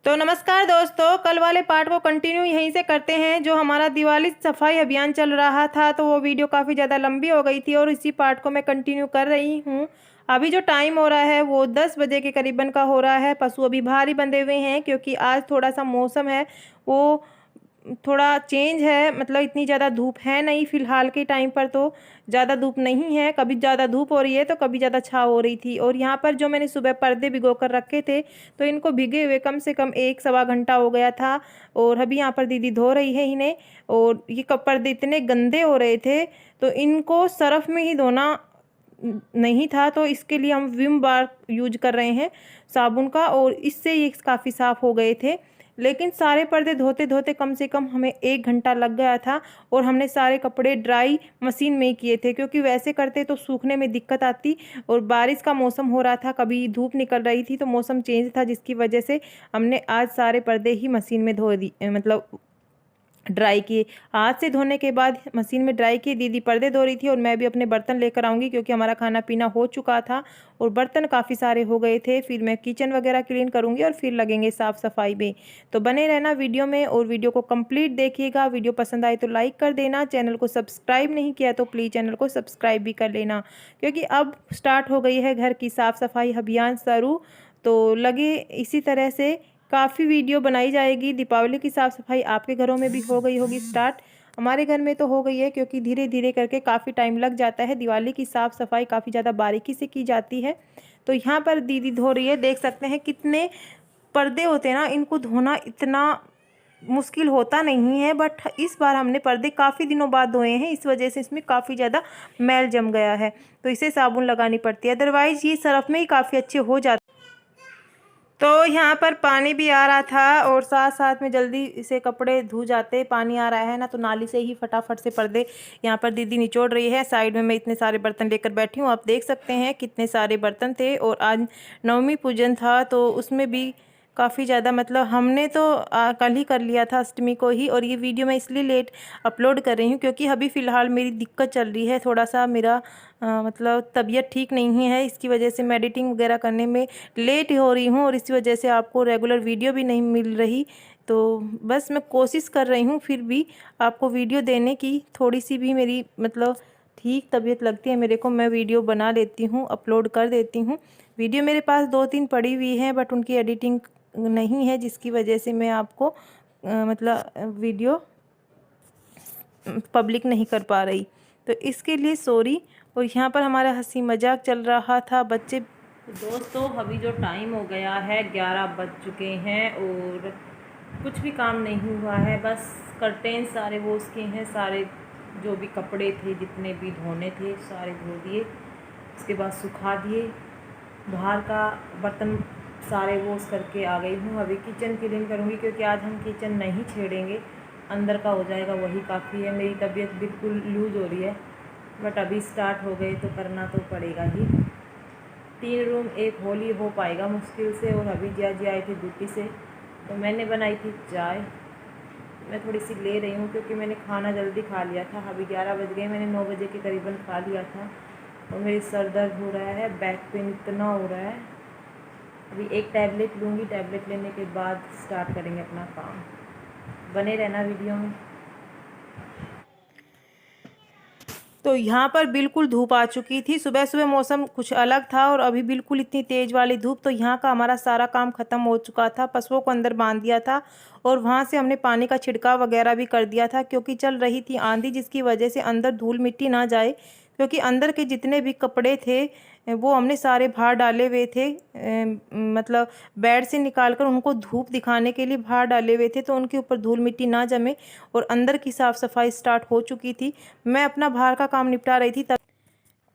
तो नमस्कार दोस्तों, कल वाले पार्ट को कंटिन्यू यहीं से करते हैं। जो हमारा दिवाली सफाई अभियान चल रहा था तो वो वीडियो काफ़ी ज़्यादा लंबी हो गई थी और इसी पार्ट को मैं कंटिन्यू कर रही हूँ। अभी जो टाइम हो रहा है वो 10 बजे के करीबन का हो रहा है। पशु अभी बाहर ही बंधे हुए हैं क्योंकि आज थोड़ा सा मौसम है वो थोड़ा चेंज है। मतलब इतनी ज़्यादा धूप है नहीं फ़िलहाल के टाइम पर, तो ज़्यादा धूप नहीं है। कभी ज़्यादा धूप हो रही है तो कभी ज़्यादा छाँव हो रही थी। और यहाँ पर जो मैंने सुबह पर्दे भिगो कर रखे थे तो इनको भीगे हुए कम से कम 1 सवा घंटा हो गया था। और अभी यहाँ पर दीदी धो रही है इन्हें। और ये पर्दे इतने गंदे हो रहे थे तो इनको सर्फ़ में ही धोना नहीं था, तो इसके लिए हम विम बार यूज कर रहे हैं साबुन का, और इससे ये काफ़ी साफ़ हो गए थे। लेकिन सारे पर्दे धोते धोते कम से कम हमें 1 घंटा लग गया था। और हमने सारे कपड़े ड्राई मशीन में ही किए थे क्योंकि वैसे करते तो सूखने में दिक्कत आती। और बारिश का मौसम हो रहा था, कभी धूप निकल रही थी, तो मौसम चेंज था जिसकी वजह से हमने आज सारे पर्दे ही मशीन में धो दी, मतलब ड्राई किए। हाथ से धोने के बाद मशीन में ड्राई किए। दीदी पर्दे धो रही थी और मैं भी अपने बर्तन लेकर आऊँगी क्योंकि हमारा खाना पीना हो चुका था और बर्तन काफ़ी सारे हो गए थे। फिर मैं किचन वगैरह क्लीन करूँगी और फिर लगेंगे साफ़ सफाई में। तो बने रहना वीडियो में और वीडियो को कंप्लीट देखिएगा। वीडियो पसंद आए तो लाइक कर देना। चैनल को सब्सक्राइब नहीं किया तो प्लीज़ चैनल को सब्सक्राइब भी कर लेना क्योंकि अब स्टार्ट हो गई है घर की साफ़ सफाई अभियान शुरू। तो लगे इसी तरह से काफ़ी वीडियो बनाई जाएगी। दीपावली की साफ़ सफाई आपके घरों में भी हो गई होगी स्टार्ट। हमारे घर में तो हो गई है क्योंकि धीरे धीरे करके काफ़ी टाइम लग जाता है। दिवाली की साफ़ सफाई काफ़ी ज़्यादा बारीकी से की जाती है। तो यहाँ पर दीदी धो रही है। देख सकते हैं कितने पर्दे होते हैं ना, इनको धोना इतना मुश्किल होता नहीं है, बट इस बार हमने पर्दे काफ़ी दिनों बाद धोए हैं, इस वजह से इसमें काफ़ी ज़्यादा मैल जम गया है तो इसे साबुन लगानी पड़ती है। अदरवाइज़ ये सरफ में ही काफ़ी अच्छे हो जाते। तो यहाँ पर पानी भी आ रहा था और साथ साथ में जल्दी से कपड़े धो जाते। पानी आ रहा है ना तो नाली से ही फटाफट से पर्दे यहाँ पर दीदी निचोड़ रही है। साइड में मैं इतने सारे बर्तन लेकर बैठी हूँ, आप देख सकते हैं कितने सारे बर्तन थे। और आज नवमी पूजन था तो उसमें भी काफ़ी ज़्यादा, मतलब हमने तो कल ही कर लिया था अष्टमी को ही। और ये वीडियो मैं इसलिए लेट अपलोड कर रही हूँ क्योंकि अभी फ़िलहाल मेरी दिक्कत चल रही है, थोड़ा सा मेरा मतलब तबीयत ठीक नहीं है। इसकी वजह से मैं एडिटिंग वगैरह करने में लेट हो रही हूँ और इसी वजह से आपको रेगुलर वीडियो भी नहीं मिल रही। तो बस मैं कोशिश कर रही हूँ फिर भी आपको वीडियो देने की। थोड़ी सी भी मेरी मतलब ठीक तबीयत लगती है मेरे को, मैं वीडियो बना लेती हूँ, अपलोड कर देती हूँ। वीडियो मेरे पास 2-3 पड़ी हुई हैं बट उनकी एडिटिंग नहीं है जिसकी वजह से मैं आपको मतलब वीडियो पब्लिक नहीं कर पा रही, तो इसके लिए सॉरी। और यहाँ पर हमारा हंसी मजाक चल रहा था बच्चे। दोस्तों अभी जो टाइम हो गया है 11 बज चुके हैं और कुछ भी काम नहीं हुआ है, बस कर्टेन सारे वॉश किए हैं। सारे जो भी कपड़े थे जितने भी धोने थे सारे धो दिए, उसके बाद सुखा दिए। बाहर का बर्तन सारे वॉश करके आ गई हूँ। अभी किचन क्लीन करूँगी क्योंकि आज हम किचन नहीं छेड़ेंगे, अंदर का हो जाएगा वही काफ़ी है। मेरी तबीयत बिल्कुल लूज़ हो रही है बट अभी स्टार्ट हो गए तो करना तो पड़ेगा ही। 3 रूम एक होली हो पाएगा मुश्किल से। और अभी जिया जी आई थी ड्यूटी से तो मैंने बनाई थी चाय, मैं थोड़ी सी ले रही हूँ क्योंकि मैंने खाना जल्दी खा लिया था। अभी 11 बज गए, मैंने 9 बजे के करीबन खा लिया था। और मेरी सर दर्द हो रहा है, बैक पेन इतना हो रहा है। अभी एक टैबलेट लूँगी, टैबलेट लेने के बाद स्टार्ट करेंगे अपना काम। बने रहना वीडियो में। तो यहाँ पर बिल्कुल धूप आ चुकी थी। सुबह सुबह मौसम कुछ अलग था और अभी बिल्कुल इतनी तेज़ वाली धूप। तो यहाँ का हमारा सारा काम ख़त्म हो चुका था। पशुओं को अंदर बांध दिया था और वहाँ से हमने पानी का छिड़काव वगैरह भी कर दिया था क्योंकि चल रही थी आंधी, जिसकी वजह से अंदर धूल मिट्टी ना जाए। क्योंकि अंदर के जितने भी कपड़े थे वो हमने सारे बाहर डाले हुए थे, मतलब बेड से निकाल कर उनको धूप दिखाने के लिए बाहर डाले हुए थे तो उनके ऊपर धूल मिट्टी ना जमे। और अंदर की साफ़ सफाई स्टार्ट हो चुकी थी। मैं अपना बाहर का काम निपटा रही थी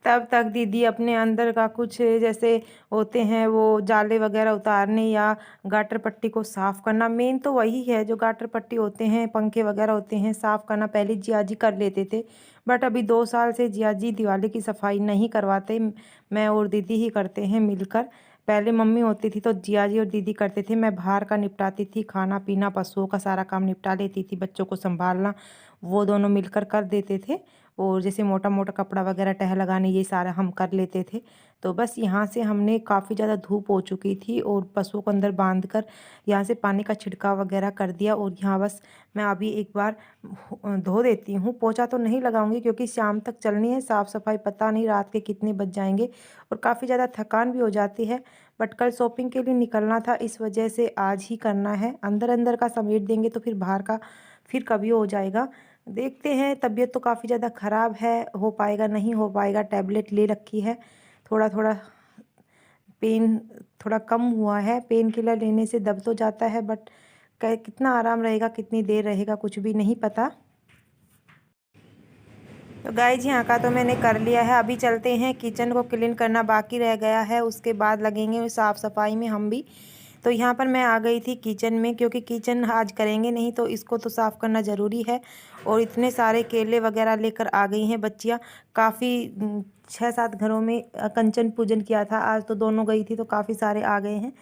तब तक दीदी अपने अंदर का कुछ जैसे होते हैं वो जाले वगैरह उतारने या गाटर पट्टी को साफ़ करना, मेन तो वही है। जो गाटर पट्टी होते हैं, पंखे वगैरह होते हैं, साफ़ करना पहले जिया जी कर लेते थे बट अभी 2 साल से जिया जी दिवाली की सफाई नहीं करवाते, मैं और दीदी ही करते हैं मिलकर। पहले मम्मी होती थी तो जिया जी और दीदी करते थे, मैं बाहर का निपटाती थी, खाना पीना पशुओं का सारा काम निपटा लेती थी, बच्चों को संभालना वो दोनों मिलकर कर देते थे। और जैसे मोटा मोटा कपड़ा वगैरह तह लगाने ये सारा हम कर लेते थे। तो बस यहाँ से हमने काफ़ी ज़्यादा धूप हो चुकी थी और पशुओं को अंदर बांध कर यहाँ से पानी का छिड़काव वगैरह कर दिया। और यहाँ बस मैं अभी एक बार धो देती हूँ। पोछा तो नहीं लगाऊंगी क्योंकि शाम तक चलनी है साफ़ सफाई, पता नहीं रात के कितने बज जाएंगे और काफ़ी ज़्यादा थकान भी हो जाती है। बट कल शॉपिंग के लिए निकलना था, इस वजह से आज ही करना है। अंदर अंदर का समेट देंगे तो फिर बाहर का फिर कभी हो जाएगा। देखते हैं, तबीयत तो काफ़ी ज़्यादा ख़राब है, हो पाएगा नहीं हो पाएगा। टैबलेट ले रखी है, थोड़ा थोड़ा पेन थोड़ा कम हुआ है। पेन किलर लेने से दब तो जाता है बट कितना आराम रहेगा, कितनी देर रहेगा, कुछ भी नहीं पता। तो गाइस यहाँ का तो मैंने कर लिया है। अभी चलते हैं, किचन को क्लीन करना बाकी रह गया है, उसके बाद लगेंगे साफ़ सफाई में हम भी। तो यहाँ पर मैं आ गई थी किचन में क्योंकि किचन आज करेंगे नहीं तो इसको तो साफ़ करना ज़रूरी है। और इतने सारे केले वगैरह लेकर आ गई हैं बच्चियाँ। काफ़ी 6-7 घरों में कंचन पूजन किया था आज, तो दोनों गई थी तो काफ़ी सारे आ गए हैं।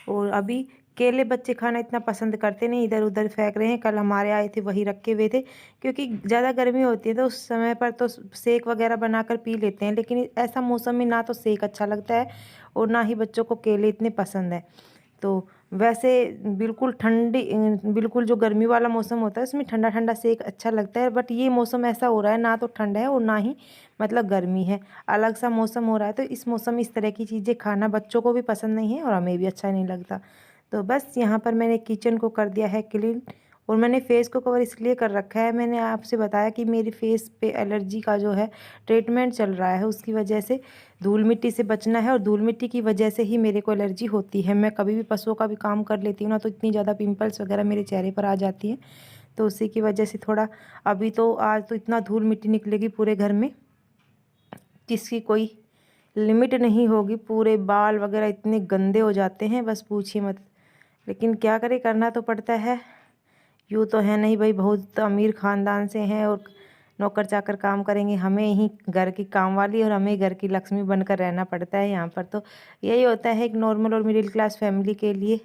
और अभी केले बच्चे खाना इतना पसंद करते नहीं, इधर उधर फेंक रहे हैं। कल हमारे आए थे वही रखे हुए थे क्योंकि ज़्यादा गर्मी होती है तो उस समय पर तो सेक वगैरह बनाकर पी लेते हैं, लेकिन ऐसा मौसम में ना तो सेक अच्छा लगता है और ना ही बच्चों को केले इतने पसंद है। तो वैसे बिल्कुल ठंडी, बिल्कुल जो गर्मी वाला मौसम होता है उसमें ठंडा ठंडा सेक अच्छा लगता है। बट ये मौसम ऐसा हो रहा है, ना तो ठंड है और ना ही मतलब गर्मी है, अलग सा मौसम हो रहा है। तो इस मौसम में इस तरह की चीज़ें खाना बच्चों को भी पसंद नहीं है और हमें भी अच्छा नहीं लगता। तो बस यहाँ पर मैंने किचन को कर दिया है क्लीन। और मैंने फेस को कवर इसलिए कर रखा है, मैंने आपसे बताया कि मेरी फेस पे एलर्जी का जो है ट्रीटमेंट चल रहा है, उसकी वजह से धूल मिट्टी से बचना है और धूल मिट्टी की वजह से ही मेरे को एलर्जी होती है। मैं कभी भी पशुओं का भी काम कर लेती हूँ ना तो इतनी ज़्यादा पिंपल्स वगैरह मेरे चेहरे पर आ जाती हैं। तो उसी की वजह से थोड़ा अभी तो आज तो इतना धूल मिट्टी निकलेगी पूरे घर में जिसकी कोई लिमिट नहीं होगी। पूरे बाल वगैरह इतने गंदे हो जाते हैं, बस पूछिए मत। लेकिन क्या करें, करना तो पड़ता है। यूँ तो है नहीं भाई बहुत अमीर ख़ानदान से हैं और नौकर चाकर काम करेंगे, हमें ही घर की काम वाली और हमें घर की लक्ष्मी बनकर रहना पड़ता है यहाँ पर। तो यही होता है एक नॉर्मल और मिडिल क्लास फैमिली के लिए।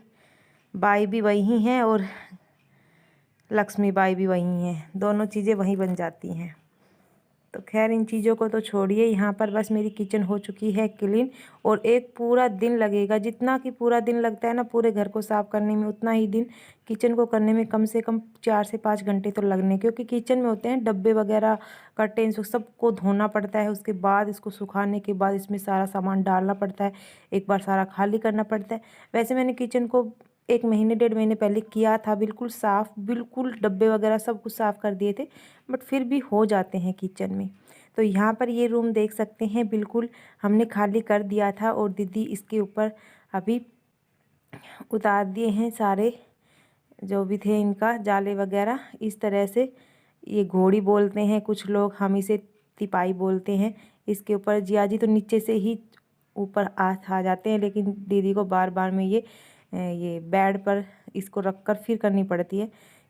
बाई भी वही हैं और लक्ष्मी बाई भी वही हैं, दोनों चीज़ें वहीं बन जाती हैं। तो खैर इन चीज़ों को तो छोड़िए, यहाँ पर बस मेरी किचन हो चुकी है क्लीन। और एक पूरा दिन लगेगा, जितना कि पूरा दिन लगता है ना पूरे घर को साफ़ करने में, उतना ही दिन किचन को करने में कम से कम 4 से 5 घंटे तो लगने। क्योंकि किचन में होते हैं डब्बे वगैरह, कर्टेन्स, सबको धोना पड़ता है। उसके बाद इसको सुखाने के बाद इसमें सारा सामान डालना पड़ता है, एक बार सारा खाली करना पड़ता है। वैसे मैंने किचन को 1 महीने 1.5 महीने पहले किया था, बिल्कुल साफ़, बिल्कुल डब्बे वगैरह सब कुछ साफ़ कर दिए थे। बट फिर भी हो जाते हैं किचन में। तो यहाँ पर ये रूम देख सकते हैं, बिल्कुल हमने खाली कर दिया था और दीदी इसके ऊपर अभी उतार दिए हैं सारे जो भी थे इनका जाले वगैरह। इस तरह से ये घोड़ी बोलते हैं कुछ लोग, हम इसे तिपाई बोलते हैं। इसके ऊपर जिया जी तो नीचे से ही ऊपर आ जाते हैं, लेकिन दीदी को बार बार में ये बेड पर इसको रख कर फिर करनी पड़ती है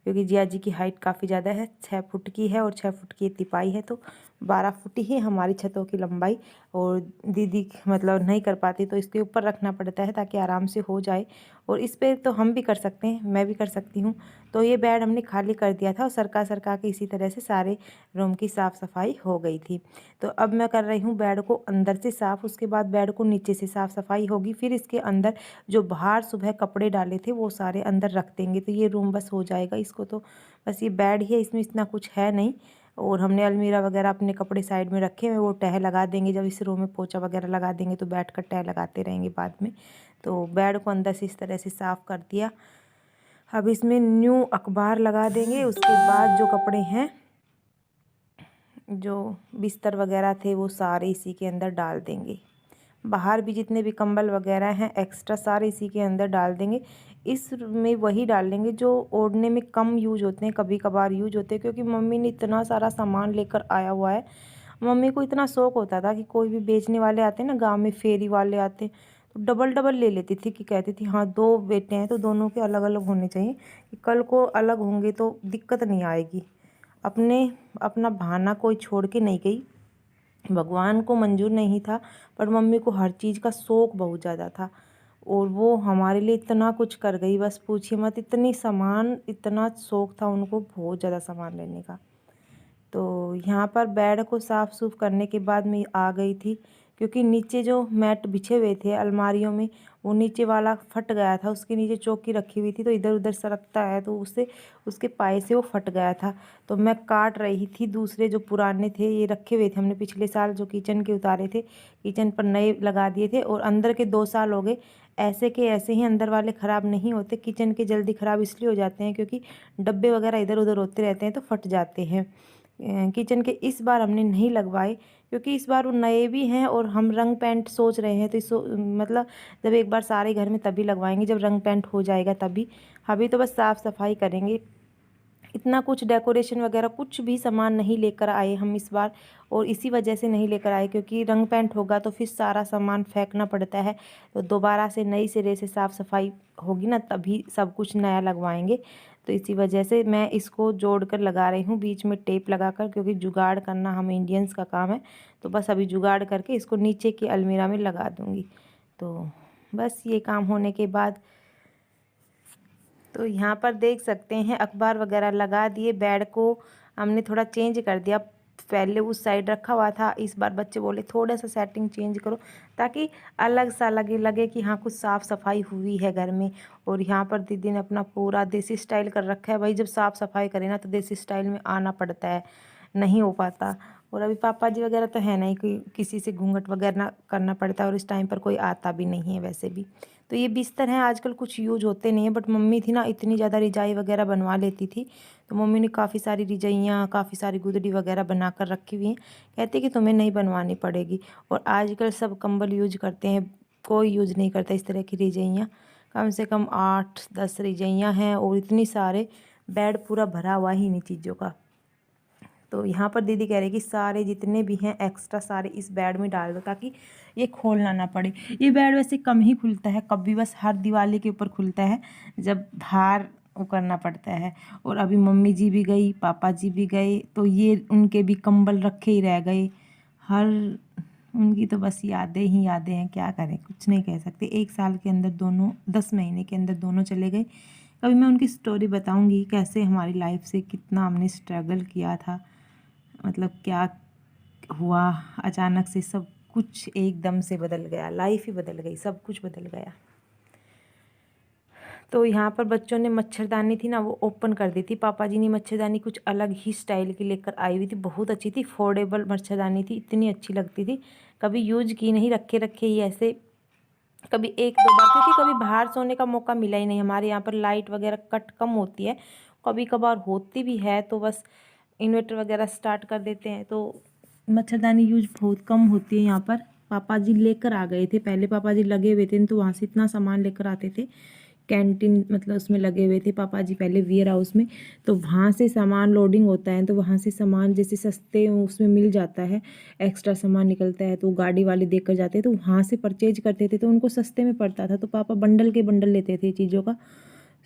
क्योंकि जिया जी की हाइट काफ़ी ज़्यादा है, 6 फुट की है और 6 फुट की तिपाई है। तो 12 फुट ही हमारी छतों की लंबाई। और दीदी मतलब नहीं कर पाती तो इसके ऊपर रखना पड़ता है ताकि आराम से हो जाए। और इस पर तो हम भी कर सकते हैं, मैं भी कर सकती हूँ। तो ये बेड हमने खाली कर दिया था और सरका के इसी तरह से सारे रूम की साफ़ सफाई हो गई थी। तो अब मैं कर रही हूँ बेड को अंदर से साफ़, उसके बाद बेड को नीचे से साफ़ सफाई होगी। फिर इसके अंदर जो बाहर सुबह कपड़े डाले थे वो सारे अंदर रख देंगे, तो ये रूम बस हो जाएगा। इसको तो बस ये बेड ही है, इसमें इतना कुछ है नहीं। और हमने अलमीरा वगैरह अपने कपड़े साइड में रखे हुए, वो तह लगा देंगे। जब इस रूम में पोछा वगैरह लगा देंगे तो बैठ कर तह लगाते रहेंगे बाद में। तो बेड को अंदर से इस तरह से साफ़ कर दिया। अब इसमें न्यू अखबार लगा देंगे। उसके बाद जो कपड़े हैं, जो बिस्तर वगैरह थे वो सारे इसी के अंदर डाल देंगे। बाहर भी जितने भी कंबल वगैरह हैं एक्स्ट्रा सारे इसी के अंदर डाल देंगे। इस में वही डाल देंगे जो ओढ़ने में कम यूज होते हैं, कभी कभार यूज होते हैं। क्योंकि मम्मी ने इतना सारा सामान लेकर आया हुआ है। मम्मी को इतना शौक होता था कि कोई भी बेचने वाले आते हैं ना, गांव में फेरी वाले आते हैं, तो डबल डबल ले लेती थी। कि कहती थी हाँ 2 बेटे हैं तो दोनों के अलग अलग होने चाहिए, कि कल को अलग होंगे तो दिक्कत नहीं आएगी। अपना बहाना कोई छोड़ के नहीं गई। भगवान को मंजूर नहीं था पर मम्मी को हर चीज़ का शौक़ बहुत ज़्यादा था और वो हमारे लिए इतना कुछ कर गई, बस पूछिए मत। इतनी सामान, इतना शौक़ था उनको बहुत ज़्यादा सामान लेने का। तो यहाँ पर बेड को साफ़ सूफ करने के बाद मैं आ गई थी, क्योंकि नीचे जो मैट बिछे हुए थे अलमारियों में वो नीचे वाला फट गया था। उसके नीचे चौकी रखी हुई थी तो इधर उधर सरकता है, तो उससे उसके पाए से वो फट गया था। तो मैं काट रही थी दूसरे जो पुराने थे, ये रखे हुए थे हमने पिछले साल जो किचन के उतारे थे, किचन पर नए लगा दिए थे। और अंदर के 2 साल हो गए, ऐसे के ऐसे ही अंदर वाले ख़राब नहीं होते। किचन के जल्दी ख़राब इसलिए हो जाते हैं क्योंकि डब्बे वगैरह इधर उधर होते रहते हैं तो फट जाते हैं। किचन के इस बार हमने नहीं लगवाए क्योंकि इस बार वो नए भी हैं और हम रंग पेंट सोच रहे हैं। तो इस मतलब जब एक बार सारे घर में तभी लगवाएंगे, जब रंग पेंट हो जाएगा तभी। अभी तो बस साफ़ सफाई करेंगे। इतना कुछ डेकोरेशन वगैरह कुछ भी सामान नहीं लेकर आए हम इस बार, और इसी वजह से नहीं लेकर आए क्योंकि रंग पेंट होगा तो फिर सारा सामान फेंकना पड़ता है। तो दोबारा से नई सिरे से साफ़ सफाई होगी ना, तभी सब कुछ नया लगवाएंगे। तो इसी वजह से मैं इसको जोड़ कर लगा रही हूँ बीच में टेप लगा कर, क्योंकि जुगाड़ करना हम इंडियंस का काम है। तो बस अभी जुगाड़ करके इसको नीचे की अलमीरा में लगा दूँगी। तो बस ये काम होने के बाद तो यहाँ पर देख सकते हैं अखबार वगैरह लगा दिए। बेड को हमने थोड़ा चेंज कर दिया, पहले उस साइड रखा हुआ था, इस बार बच्चे बोले थोड़ा सा सेटिंग चेंज करो ताकि अलग सा लगे कि हाँ कुछ साफ़ सफाई हुई है घर में। और यहाँ पर दीदी ने अपना पूरा देसी स्टाइल कर रखा है। भाई जब साफ़ सफाई करें ना तो देसी स्टाइल में आना पड़ता है, नहीं हो पाता। और अभी पापा जी वगैरह तो है नहीं कि किसी से घूंघट वगैरह करना पड़ता है, और इस टाइम पर कोई आता भी नहीं है वैसे भी। तो ये बिस्तर हैं आजकल कुछ यूज होते नहीं हैं, बट मम्मी थी ना इतनी ज़्यादा रिजाई वगैरह बनवा लेती थी। तो मम्मी ने काफ़ी सारी रिजाइयाँ, काफ़ी सारी गुदड़ी वगैरह बना कर रखी हुई हैं। कहती कि तुम्हें नहीं बनवानी पड़ेगी। और आजकल सब कंबल यूज करते हैं, कोई यूज नहीं करता इस तरह की रिजाइयाँ। कम से कम 8-10 रिजाइयाँ हैं और इतनी सारे बेड पूरा भरा हुआ ही इन्हीं चीज़ों का। तो यहाँ पर दीदी कह रही कि सारे जितने भी हैं एक्स्ट्रा सारे इस बेड में डाल दो ताकि ये खोलना ना पड़े। ये बेड वैसे कम ही खुलता है, कभी बस हर दिवाली के ऊपर खुलता है जब बाहर वो करना पड़ता है। और अभी मम्मी जी भी गई, पापा जी भी गए, तो ये उनके भी कंबल रखे ही रह गए। हर उनकी तो बस यादें ही यादें हैं, क्या करें, कुछ नहीं कह सकते। 1 साल के अंदर दोनों, 10 महीने के अंदर दोनों चले गए। कभी मैं उनकी स्टोरी बताऊंगी कैसे हमारी लाइफ से कितना हमने स्ट्रगल किया था, मतलब क्या हुआ अचानक से सब कुछ एकदम से बदल गया, लाइफ ही बदल गई, सब कुछ बदल गया। तो यहाँ पर बच्चों ने मच्छरदानी थी ना वो ओपन कर दी थी। पापा जी ने मच्छरदानी कुछ अलग ही स्टाइल की लेकर आई हुई थी, बहुत अच्छी थी, फोल्डेबल मच्छरदानी थी, इतनी अच्छी लगती थी। कभी यूज की नहीं, रखे रखे ही ऐसे कभी 1-2 बार, क्योंकि कभी बाहर सोने का मौका मिला ही नहीं। हमारे यहाँ पर लाइट वगैरह कट कम होती है, कभी कभार होती भी है तो बस इन्वर्टर वगैरह स्टार्ट कर देते हैं, तो मच्छरदानी यूज बहुत कम होती है यहाँ पर। पापा जी लेकर आ गए थे, पहले पापा जी लगे हुए थे तो वहाँ से इतना सामान लेकर आते थे। कैंटीन मतलब उसमें लगे हुए थे पापा जी पहले वेयर हाउस में, तो वहाँ से सामान लोडिंग होता है, तो वहाँ से सामान जैसे सस्ते उसमें मिल जाता है, एक्स्ट्रा सामान निकलता है तो गाड़ी वाले देकर जाते हैं, तो वहाँ से परचेज करते थे तो उनको सस्ते में पड़ता था। तो पापा बंडल के बंडल लेते थे चीज़ों का,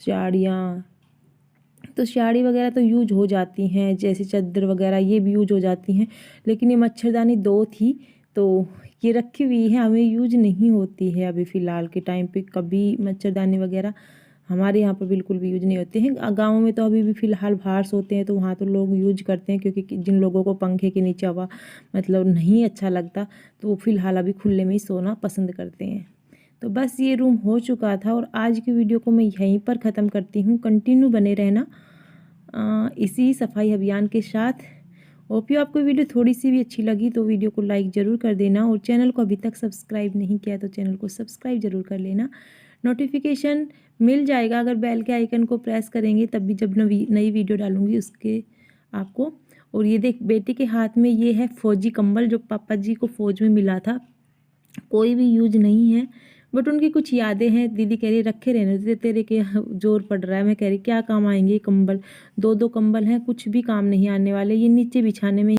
साड़ियाँ, तो साड़ी वगैरह तो यूज हो जाती हैं, जैसे चादर वगैरह ये भी यूज हो जाती हैं। लेकिन ये मच्छरदानी 2 थी तो ये रखी हुई है, हमें यूज नहीं होती है अभी फ़िलहाल के टाइम पे। कभी मच्छरदानी वगैरह हमारे यहाँ पर बिल्कुल भी यूज नहीं होते हैं। गाँव में तो अभी भी फ़िलहाल बाहर सोते हैं तो वहाँ तो लोग यूज करते हैं, क्योंकि जिन लोगों को पंखे के नीचे हवा मतलब नहीं अच्छा लगता तो वो फ़िलहाल अभी खुले में ही सोना पसंद करते हैं। तो बस ये रूम हो चुका था और आज की वीडियो को मैं यहीं पर ख़त्म करती हूँ। कंटिन्यू बने रहना इसी सफाई अभियान के साथ। होप यू आपको वीडियो थोड़ी सी भी अच्छी लगी तो वीडियो को लाइक ज़रूर कर देना, और चैनल को अभी तक सब्सक्राइब नहीं किया तो चैनल को सब्सक्राइब ज़रूर कर लेना। नोटिफिकेशन मिल जाएगा अगर बेल के आइकन को प्रेस करेंगे, तब भी जब नई वीडियो डालूंगी उसके आपको। और ये देख बेटे के हाथ में ये है फौजी कंबल, जो पापा जी को फौज में मिला था, कोई भी यूज नहीं है बट उनकी कुछ यादें हैं। दीदी कह रही रखे रहने दे, तेरे के जोर पड़ रहा है। मैं कह रही क्या काम आएंगे कंबल, 2-2 कंबल हैं, कुछ भी काम नहीं आने वाले, ये नीचे बिछाने में